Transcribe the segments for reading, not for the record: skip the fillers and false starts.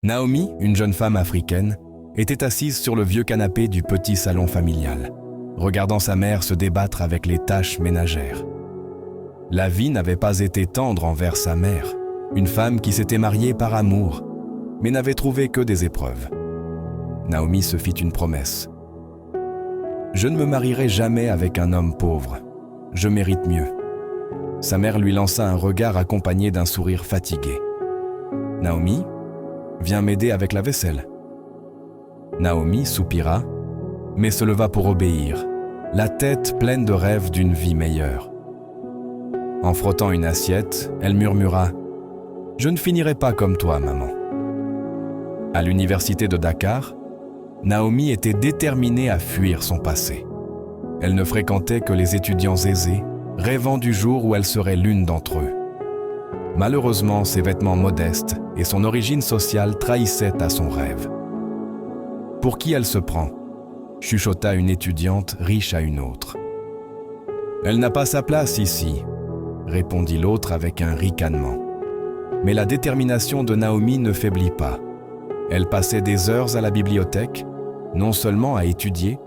Naomi, une jeune femme africaine, était assise sur le vieux canapé du petit salon familial, regardant sa mère se débattre avec les tâches ménagères. La vie n'avait pas été tendre envers sa mère, une femme qui s'était mariée par amour, mais n'avait trouvé que des épreuves. Naomi se fit une promesse. « Je ne me marierai jamais avec un homme pauvre. Je mérite mieux. » Sa mère lui lança un regard accompagné d'un sourire fatigué. « Naomi, viens m'aider avec la vaisselle. » Naomi soupira, mais se leva pour obéir, la tête pleine de rêves d'une vie meilleure. En frottant une assiette, elle murmura « Je ne finirai pas comme toi, maman. » À l'université de Dakar, Naomi était déterminée à fuir son passé. Elle ne fréquentait que les étudiants aisés, rêvant du jour où elle serait l'une d'entre eux. Malheureusement, ses vêtements modestes et son origine sociale trahissaient à son rêve. « Pour qui elle se prend ?» chuchota une étudiante riche à une autre. « Elle n'a pas sa place ici », répondit l'autre avec un ricanement. Mais la détermination de Naomi ne faiblit pas. Elle passait des heures à la bibliothèque, non seulement à étudier,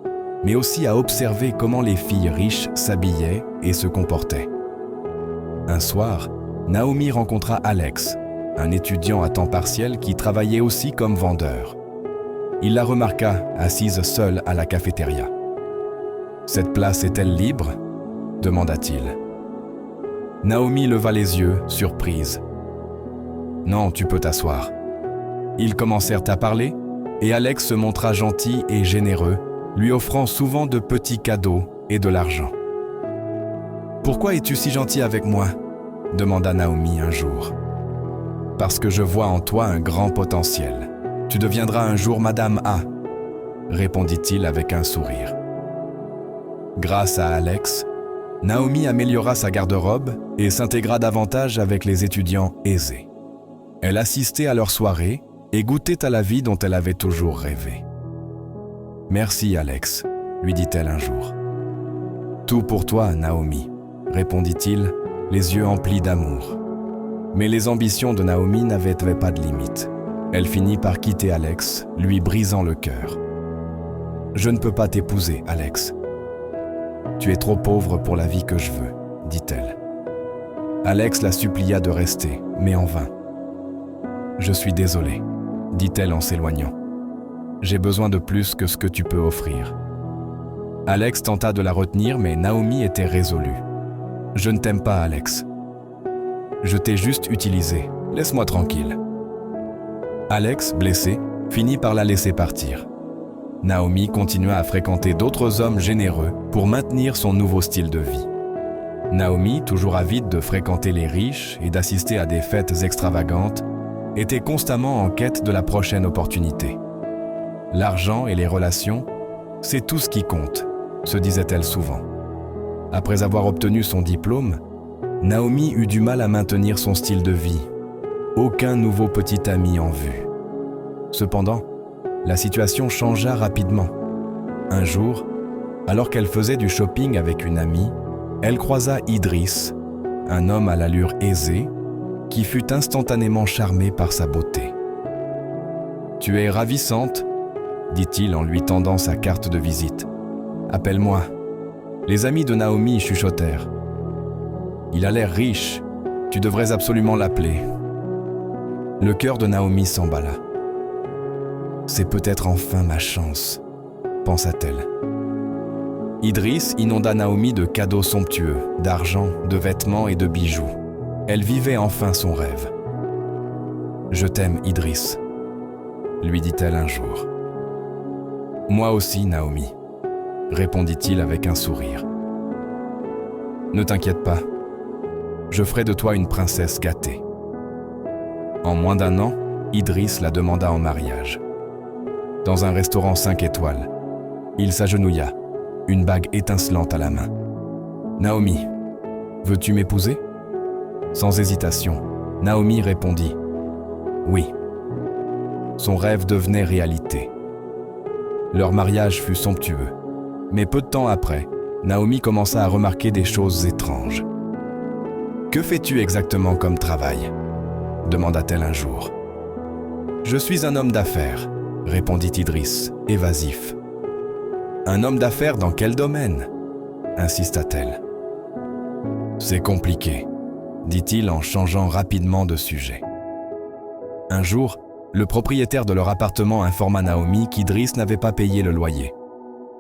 mais aussi à observer comment les filles riches s'habillaient et se comportaient. Un soir, Naomi rencontra Alex, un étudiant à temps partiel qui travaillait aussi comme vendeur. Il la remarqua assise seule à la cafétéria. « Cette place est-elle libre ?» demanda-t-il. Naomi leva les yeux, surprise. « Non, tu peux t'asseoir. » Ils commencèrent à parler, et Alex se montra gentil et généreux, lui offrant souvent de petits cadeaux et de l'argent. « Pourquoi es-tu si gentil avec moi ?» demanda Naomi un jour. « Parce que je vois en toi un grand potentiel. Tu deviendras un jour Madame A, répondit-il avec un sourire. Grâce à Alex, Naomi améliora sa garde-robe et s'intégra davantage avec les étudiants aisés. Elle assistait à leurs soirées et goûtait à la vie dont elle avait toujours rêvé. « Merci, Alex, » lui dit-elle un jour. « Tout pour toi, Naomi, » répondit-il, les yeux emplis d'amour. Mais les ambitions de Naomi n'avaient pas de limite. Elle finit par quitter Alex, lui brisant le cœur. « Je ne peux pas t'épouser, Alex. Tu es trop pauvre pour la vie que je veux, » dit-elle. Alex la supplia de rester, mais en vain. « Je suis désolée, » dit-elle en s'éloignant. « J'ai besoin de plus que ce que tu peux offrir. » Alex tenta de la retenir, mais Naomi était résolue. « Je ne t'aime pas, Alex. Je t'ai juste utilisé. Laisse-moi tranquille. » Alex, blessé, finit par la laisser partir. Naomi continua à fréquenter d'autres hommes généreux pour maintenir son nouveau style de vie. Naomi, toujours avide de fréquenter les riches et d'assister à des fêtes extravagantes, était constamment en quête de la prochaine opportunité. L'argent et les relations, c'est tout ce qui compte, se disait-elle souvent. Après avoir obtenu son diplôme, Naomi eut du mal à maintenir son style de vie. Aucun nouveau petit ami en vue. Cependant, la situation changea rapidement. Un jour, alors qu'elle faisait du shopping avec une amie, elle croisa Idriss, un homme à l'allure aisée, qui fut instantanément charmé par sa beauté. « Tu es ravissante », dit-il en lui tendant sa carte de visite. « Appelle-moi. » Les amis de Naomi chuchotèrent. « Il a l'air riche, tu devrais absolument l'appeler. » Le cœur de Naomi s'emballa. « C'est peut-être enfin ma chance, » pensa-t-elle. Idriss inonda Naomi de cadeaux somptueux, d'argent, de vêtements et de bijoux. Elle vivait enfin son rêve. « Je t'aime, Idriss, » lui dit-elle un jour. « Moi aussi, Naomi, » répondit-il avec un sourire. « Ne t'inquiète pas, je ferai de toi une princesse gâtée. » En moins d'1 an, Idriss la demanda en mariage. Dans un restaurant 5 étoiles, il s'agenouilla, une bague étincelante à la main. « Naomi, veux-tu m'épouser ?» Sans hésitation, Naomi répondit « Oui ». Son rêve devenait réalité. Leur mariage fut somptueux, mais peu de temps après, Naomi commença à remarquer des choses étranges. « Que fais-tu exactement comme travail ?» demanda-t-elle un jour. « Je suis un homme d'affaires », répondit Idriss, évasif. « Un homme d'affaires dans quel domaine ?» insista-t-elle. « C'est compliqué », dit-il en changeant rapidement de sujet. Un jour, le propriétaire de leur appartement informa Naomi qu'Idriss n'avait pas payé le loyer.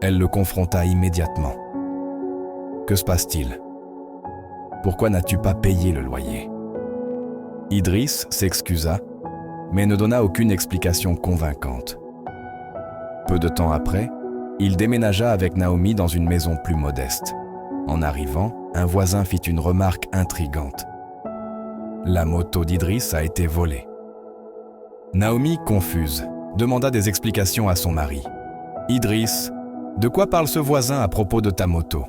Elle le confronta immédiatement. « Que se passe-t-il ? Pourquoi n'as-tu pas payé le loyer ?» Idriss s'excusa, mais ne donna aucune explication convaincante. Peu de temps après, il déménagea avec Naomi dans une maison plus modeste. En arrivant, un voisin fit une remarque intrigante. La moto d'Idriss a été volée. Naomi, confuse, demanda des explications à son mari. « Idriss, de quoi parle ce voisin à propos de ta moto ?»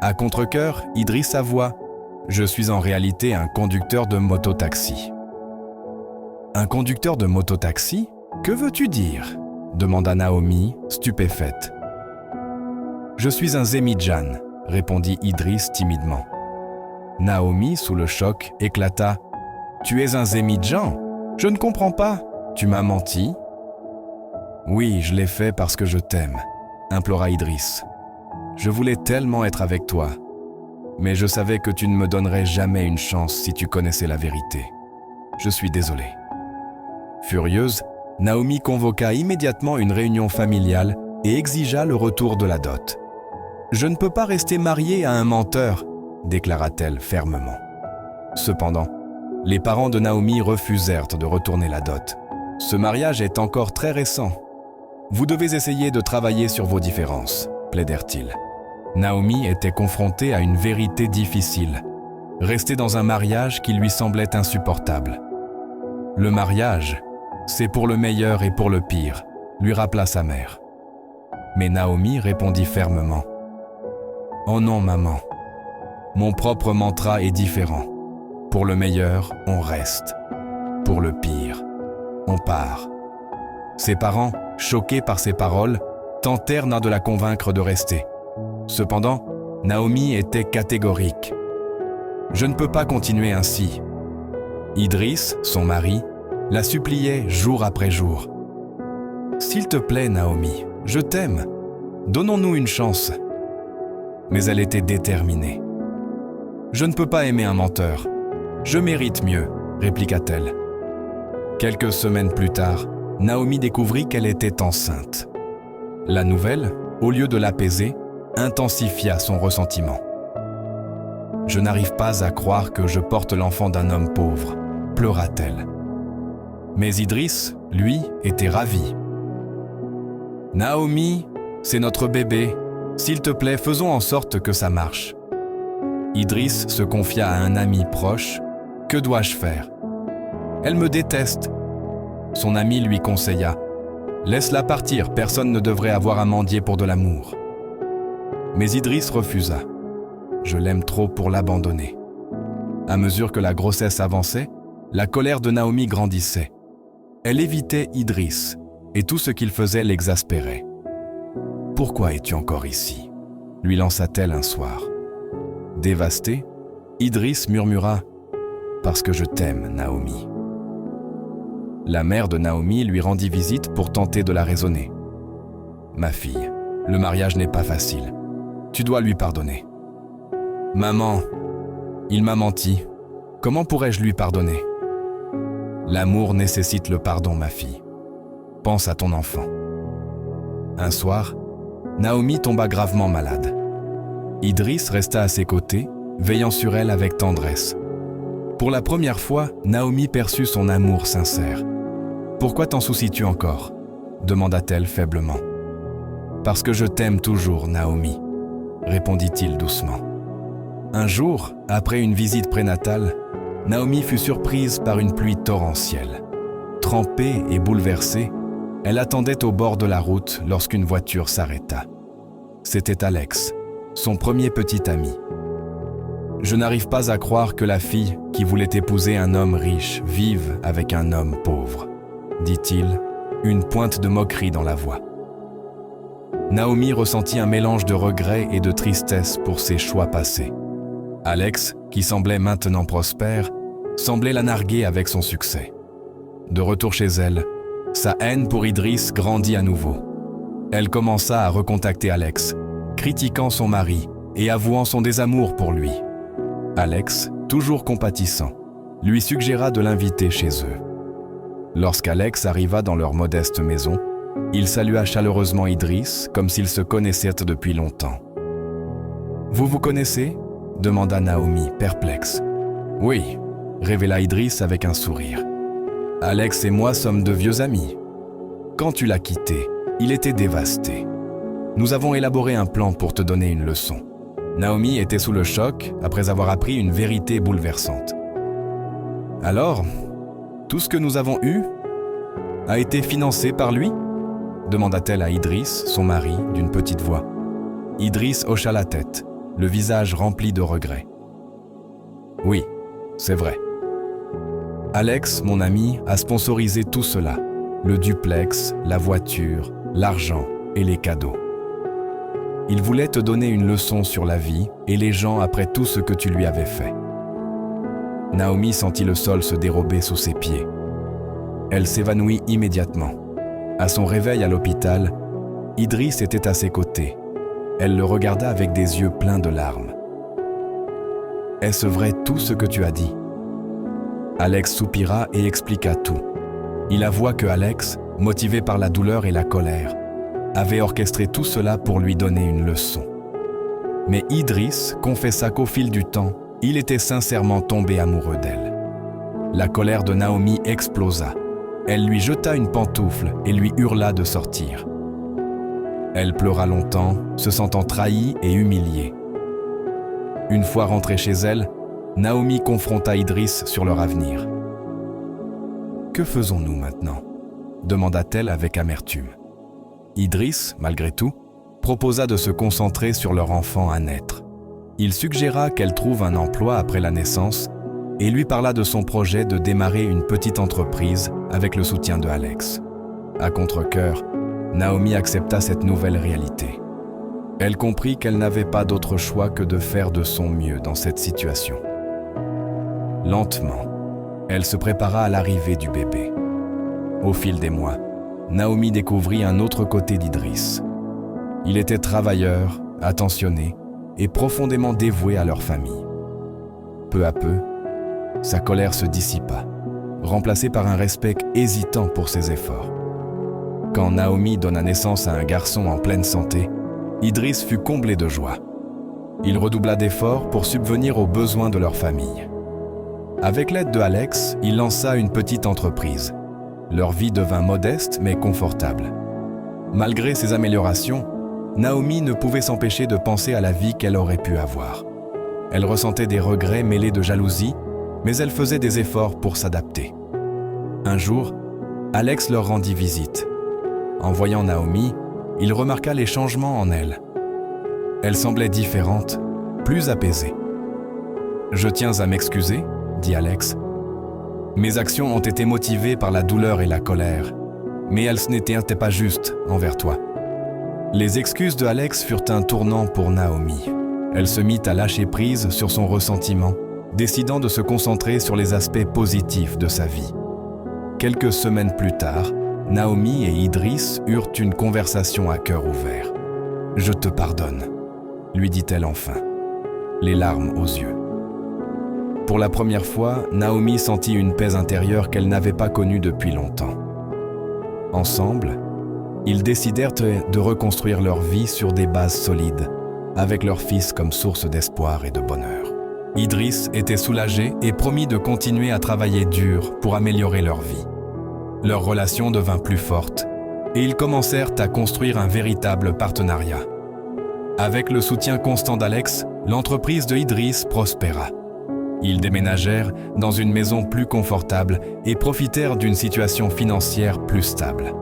À contre-cœur, Idriss avoua « Je suis en réalité un conducteur de mototaxi. » « Un conducteur de mototaxi ? Que veux-tu dire ?» demanda Naomi, stupéfaite. « Je suis un Zemidjan », répondit Idriss timidement. Naomi, sous le choc, éclata. « Tu es un Zemidjan ? Je ne comprends pas. Tu m'as menti ?» « Oui, je l'ai fait parce que je t'aime », implora Idriss. « Je voulais tellement être avec toi, mais je savais que tu ne me donnerais jamais une chance si tu connaissais la vérité. Je suis désolé. » Furieuse, Naomi convoqua immédiatement une réunion familiale et exigea le retour de la dot. « Je ne peux pas rester mariée à un menteur », déclara-t-elle fermement. Cependant, les parents de Naomi refusèrent de retourner la dot. « Ce mariage est encore très récent. Vous devez essayer de travailler sur vos différences », plaidèrent-ils. Naomi était confrontée à une vérité difficile, rester dans un mariage qui lui semblait insupportable. Le mariage, c'est pour le meilleur et pour le pire, lui rappela sa mère. Mais Naomi répondit fermement. « Oh non, maman. Mon propre mantra est différent. Pour le meilleur, on reste. Pour le pire, on part. » Ses parents, choqués par ces paroles, tentèrent de la convaincre de rester. Cependant, Naomi était catégorique. « Je ne peux pas continuer ainsi. » Idriss, son mari, la suppliait jour après jour. « S'il te plaît, Naomi, je t'aime. Donnons-nous une chance. » Mais elle était déterminée. « Je ne peux pas aimer un menteur. Je mérite mieux, » répliqua-t-elle. Quelques semaines plus tard, Naomi découvrit qu'elle était enceinte. La nouvelle, au lieu de l'apaiser, intensifia son ressentiment. « Je n'arrive pas à croire que je porte l'enfant d'un homme pauvre, » pleura-t-elle. Mais Idriss, lui, était ravi. « Naomi, c'est notre bébé. S'il te plaît, faisons en sorte que ça marche. » Idriss se confia à un ami proche. « Que dois-je faire ? Elle me déteste. » Son ami lui conseilla. « Laisse-la partir, personne ne devrait avoir à mendier pour de l'amour. » Mais Idriss refusa. « Je l'aime trop pour l'abandonner. » À mesure que la grossesse avançait, la colère de Naomi grandissait. Elle évitait Idriss, et tout ce qu'il faisait l'exaspérait. « Pourquoi es-tu encore ici ?» lui lança-t-elle un soir. Dévasté, Idriss murmura « Parce que je t'aime, Naomi. » La mère de Naomi lui rendit visite pour tenter de la raisonner. « Ma fille, le mariage n'est pas facile. Tu dois lui pardonner. »« Maman, il m'a menti. Comment pourrais-je lui pardonner ?»« L'amour nécessite le pardon, ma fille. Pense à ton enfant. » Un soir, Naomi tomba gravement malade. Idriss resta à ses côtés, veillant sur elle avec tendresse. Pour la première fois, Naomi perçut son amour sincère. « Pourquoi t'en soucies-tu encore ?» demanda-t-elle faiblement. « Parce que je t'aime toujours, Naomi », répondit-il doucement. Un jour, après une visite prénatale, Naomi fut surprise par une pluie torrentielle. Trempée et bouleversée, elle attendait au bord de la route lorsqu'une voiture s'arrêta. C'était Alex, son premier petit ami. « Je n'arrive pas à croire que la fille qui voulait épouser un homme riche vive avec un homme pauvre, » dit-il, une pointe de moquerie dans la voix. Naomi ressentit un mélange de regret et de tristesse pour ses choix passés. Alex, qui semblait maintenant prospère, semblait la narguer avec son succès. de retour chez elle, sa haine pour Idriss grandit à nouveau. Elle commença à recontacter Alex, critiquant son mari et avouant son désamour pour lui. Alex, toujours compatissant, lui suggéra de l'inviter chez eux. Lorsqu'Alex arriva dans leur modeste maison, il salua chaleureusement Idriss comme s'ils se connaissaient depuis longtemps. « Vous vous connaissez ?» demanda Naomi, perplexe. « Oui », révéla Idriss avec un sourire. « Alex et moi sommes de vieux amis. Quand tu l'as quitté, il était dévasté. Nous avons élaboré un plan pour te donner une leçon. » Naomi était sous le choc après avoir appris une vérité bouleversante. « Alors, tout ce que nous avons eu a été financé par lui ?» demanda-t-elle à Idriss, son mari, d'une petite voix. Idriss hocha la tête, le visage rempli de regrets. « Oui, c'est vrai. Alex, mon ami, a sponsorisé tout cela, le duplex, la voiture, l'argent et les cadeaux. Il voulait te donner une leçon sur la vie et les gens après tout ce que tu lui avais fait. » Naomi sentit le sol se dérober sous ses pieds. Elle s'évanouit immédiatement. À son réveil à l'hôpital, Idriss était à ses côtés. Elle le regarda avec des yeux pleins de larmes. « Est-ce vrai tout ce que tu as dit ?» Alex soupira et expliqua tout. Il avoua que Alex, motivé par la douleur et la colère, avait orchestré tout cela pour lui donner une leçon. Mais Idriss confessa qu'au fil du temps, il était sincèrement tombé amoureux d'elle. La colère de Naomi explosa. Elle lui jeta une pantoufle et lui hurla de sortir. Elle pleura longtemps, se sentant trahie et humiliée. Une fois rentrée chez elle, Naomi confronta Idriss sur leur avenir. « Que faisons-nous maintenant ?» demanda-t-elle avec amertume. Idriss, malgré tout, proposa de se concentrer sur leur enfant à naître. Il suggéra qu'elle trouve un emploi après la naissance et lui parla de son projet de démarrer une petite entreprise avec le soutien de Alex. À contre-cœur, Naomi accepta cette nouvelle réalité. Elle comprit qu'elle n'avait pas d'autre choix que de faire de son mieux dans cette situation. Lentement, elle se prépara à l'arrivée du bébé. Au fil des mois, Naomi découvrit un autre côté d'Idriss. Il était travailleur, attentionné et profondément dévoué à leur famille. Peu à peu, sa colère se dissipa, remplacée par un respect hésitant pour ses efforts. Quand Naomi donna naissance à un garçon en pleine santé, Idriss fut comblé de joie. Il redoubla d'efforts pour subvenir aux besoins de leur famille. Avec l'aide de Alex, il lança une petite entreprise. Leur vie devint modeste mais confortable. Malgré ces améliorations, Naomi ne pouvait s'empêcher de penser à la vie qu'elle aurait pu avoir. Elle ressentait des regrets mêlés de jalousie, mais elle faisait des efforts pour s'adapter. Un jour, Alex leur rendit visite. En voyant Naomi, il remarqua les changements en elle. Elle semblait différente, plus apaisée. « Je tiens à m'excuser », dit Alex. « Mes actions ont été motivées par la douleur et la colère, mais elles n'étaient pas justes envers toi. » Les excuses de Alex furent un tournant pour Naomi. Elle se mit à lâcher prise sur son ressentiment, décidant de se concentrer sur les aspects positifs de sa vie. Quelques semaines plus tard, Naomi et Idriss eurent une conversation à cœur ouvert. « Je te pardonne », lui dit-elle enfin, les larmes aux yeux. Pour la première fois, Naomi sentit une paix intérieure qu'elle n'avait pas connue depuis longtemps. Ensemble, ils décidèrent de reconstruire leur vie sur des bases solides, avec leur fils comme source d'espoir et de bonheur. Idriss était soulagé et promit de continuer à travailler dur pour améliorer leur vie. Leur relation devint plus forte et ils commencèrent à construire un véritable partenariat. Avec le soutien constant d'Alex, l'entreprise de Idriss prospéra. Ils déménagèrent dans une maison plus confortable et profitèrent d'une situation financière plus stable.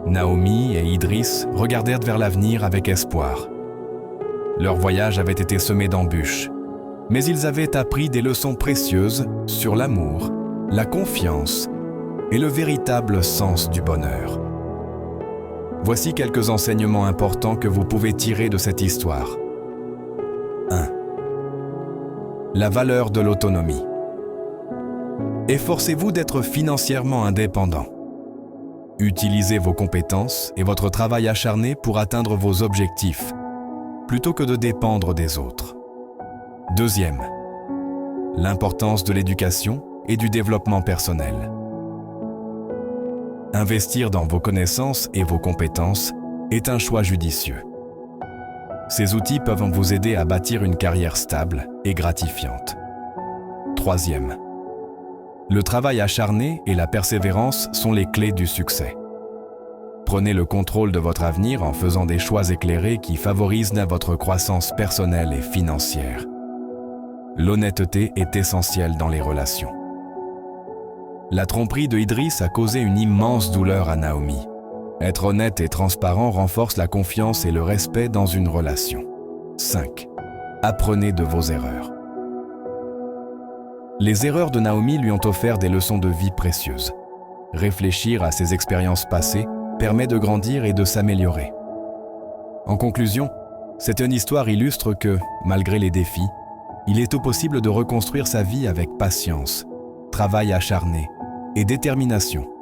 Naomi et Idriss regardèrent vers l'avenir avec espoir. Leur voyage avait été semé d'embûches, mais ils avaient appris des leçons précieuses sur l'amour, la confiance et le véritable sens du bonheur. Voici quelques enseignements importants que vous pouvez tirer de cette histoire. 1. La valeur de l'autonomie. Efforcez-vous d'être financièrement indépendant. Utilisez vos compétences et votre travail acharné pour atteindre vos objectifs, plutôt que de dépendre des autres. Deuxième, l'importance de l'éducation et du développement personnel. Investir dans vos connaissances et vos compétences est un choix judicieux. Ces outils peuvent vous aider à bâtir une carrière stable et gratifiante. Troisième, le travail acharné et la persévérance sont les clés du succès. Prenez le contrôle de votre avenir en faisant des choix éclairés qui favorisent votre croissance personnelle et financière. L'honnêteté est essentielle dans les relations. La tromperie de Idriss a causé une immense douleur à Naomi. Être honnête et transparent renforce la confiance et le respect dans une relation. 5. Apprenez de vos erreurs. Les erreurs de Naomi lui ont offert des leçons de vie précieuses. Réfléchir à ses expériences passées permet de grandir et de s'améliorer. En conclusion, cette histoire illustre que, malgré les défis, il est possible de reconstruire sa vie avec patience, travail acharné et détermination.